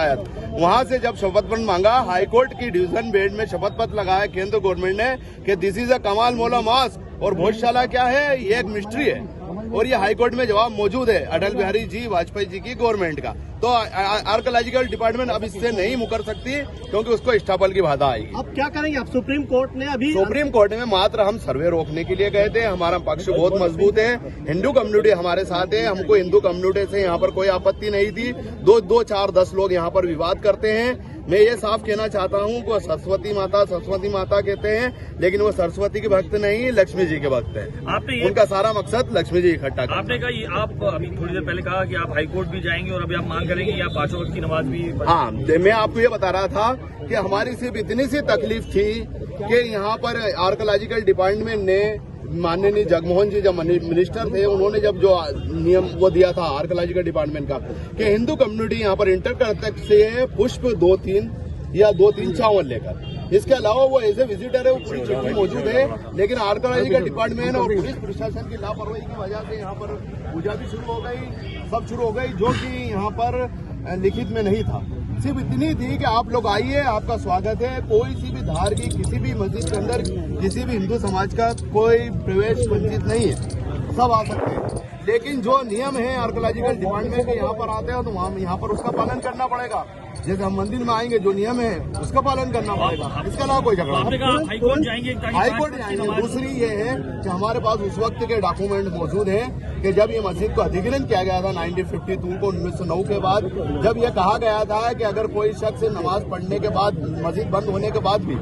पंचायत, वहां से जब शपथ पत्र मांगा, हाईकोर्ट की डिवीजन बेंच में शपथ पत्र लगाया केंद्र गवर्नमेंट ने कि दिस इज अ कमाल मौला मॉस्क और भोजशाला क्या है, ये एक मिस्ट्री है। और ये हाईकोर्ट में जवाब मौजूद है अटल बिहारी जी वाजपेयी जी की गवर्नमेंट का। तो आर्कोलॉजिकल डिपार्टमेंट अब इससे नहीं मुकर सकती क्योंकि उसको स्टापल की बाधा आएगी। अब क्या करेंगे आप? सुप्रीम कोर्ट में मात्र हम सर्वे रोकने के लिए गए थे। हमारा पक्ष बहुत मजबूत है, हिंदू कम्युनिटी हमारे साथ है, हमको हिंदू कम्युनिटी से यहाँ पर कोई आपत्ति नहीं थी। 2, 4, 10 लोग यहाँ पर विवाद करते हैं। मैं ये साफ कहना चाहता हूँ कि सरस्वती माता कहते हैं, लेकिन वो सरस्वती के भक्त नहीं, लक्ष्मी जी के भक्त हैं। उनका सारा मकसद लक्ष्मी जी इकट्ठा करना। आपने कहा, आप अभी थोड़ी देर पहले कहा कि आप हाईकोर्ट भी जाएंगे और अभी आप मांग करेंगे या 5 वक्त की नमाज भी। हाँ, मैं आपको ये बता रहा था कि हमारी सिर्फ इतनी सी तकलीफ थी कि यहाँ पर आर्कोलॉजिकल डिपार्टमेंट ने, माननीय जगमोहन जी जब मिनिस्टर थे, उन्होंने जब जो नियम वो दिया था आर्कोलॉजिकल डिपार्टमेंट का कि हिंदू कम्युनिटी यहाँ पर इंटर कर सकते हैं पुष्प 2-3 या 2-3 चावल लेकर। इसके अलावा वो एज ए विजिटर है, वो पूरी चिट्ठी मौजूद है। लेकिन आर्कोलॉजिकल डिपार्टमेंट और पुलिस प्रशासन की लापरवाही की वजह से यहाँ पर पूजा भी शुरू हो गई, सब शुरू हो गई, जो कि यहाँ पर लिखित में नहीं था। सिर्फ इतनी थी कि आप लोग आइए, आपका स्वागत है। कोई सी भी धार की किसी भी मस्जिद के अंदर किसी भी हिंदू समाज का कोई प्रवेश वंचित नहीं है, सब आ सकते हैं। लेकिन जो नियम है आर्कोलॉजिकल डिपार्टमेंट के यहाँ पर आते हैं तो वहाँ यहाँ पर उसका पालन करना पड़ेगा। जैसे हम मंदिर में आएंगे, जो नियम है उसका पालन करना पड़ेगा। इसके अलावा कोई झगड़ा नहीं। हाईकोर्ट जाएंगे। हाईकोर्ट जाएंगे। दूसरी ये है कि हमारे पास उस वक्त के डॉक्यूमेंट मौजूद है कि जब ये मस्जिद को अधिग्रहण किया गया था 1952 को, 1909 के बाद, जब ये कहा गया था कि अगर कोई शख्स नमाज पढ़ने के बाद, मस्जिद बंद होने के बाद भी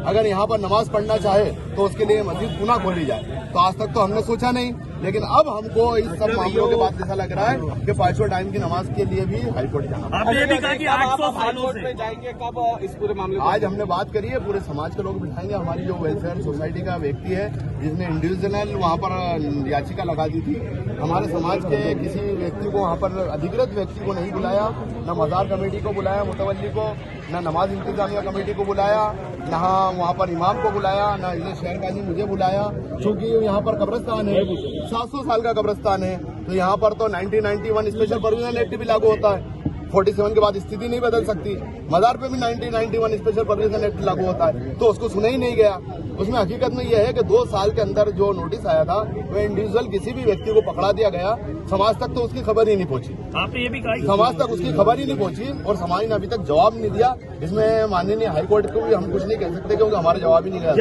अगर यहाँ पर नमाज पढ़ना चाहे तो उसके लिए मस्जिद पुनः खोली जाए। तो आज तक तो हमने सोचा नहीं, लेकिन अब हमको इस सब मामलों के बाद ऐसा लग रहा है कि 5वें टाइम की नमाज के लिए भी हाईकोर्ट जाना। आपने ये भी कहा कि 800 सालों से जाएंगे कब इस पूरे मामले? आज हमने बात करी है, पूरे समाज के लोग बिठाएंगे। हमारी जो वेलफेयर सोसाइटी का व्यक्ति है जिसने इंडिविजुअल वहाँ पर याचिका लगा दी थी, हमारे समाज के किसी व्यक्ति को वहाँ पर अधिकृत व्यक्ति को नहीं बुलाया, न मजार कमेटी को बुलाया मुतवल्ली को, न नमाज इंतजामिया कमेटी को बुलाया, न वहाँ पर इमाम को बुलाया, न इधर शहर काजी मुझे बुलाया। चूंकि यहाँ पर कब्रिस्तान है, 700 साल का कब्रिस्तान है, तो यहाँ पर तो 1991 स्पेशल प्रोविजनल एक्ट भी लागू होता है। 47 के बाद स्थिति नहीं बदल सकती। मजार पे भी 1991 स्पेशल प्रोविजनल एक्ट लागू होता है, तो उसको सुना ही नहीं गया। उसमें हकीकत में यह है कि 2 साल के अंदर जो नोटिस आया था वो इंडिविजुअल किसी भी व्यक्ति को पकड़ा दिया गया, समाज तक तो उसकी खबर ही नहीं पहुंची। आपने ये भी कहा समाज तक उसकी खबर ही नहीं पहुंची और समाज ने अभी तक जवाब नहीं दिया। इसमें माननीय हाईकोर्ट को भी हम कुछ नहीं कह सकते क्योंकि हमारा जवाब ही नहीं गया।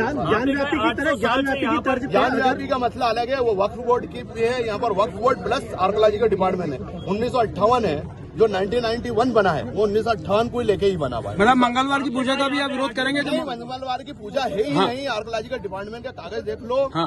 ज्ञानव्यापी का मसला अलग है, वो वक्फ बोर्ड की है। यहाँ पर वक्फ बोर्ड प्लस आर्कोलॉजिकल डिपार्टमेंट है। 1958 है जो 1991 बना है, वो 1958 को लेके ही बना हुआ है। मैडम, मंगलवार की पूजा का भी आप विरोध करेंगे? नहीं, मंगलवार की पूजा है ही नहीं। आर्कोलॉजिकल डिपार्टमेंट का कागज देख लो।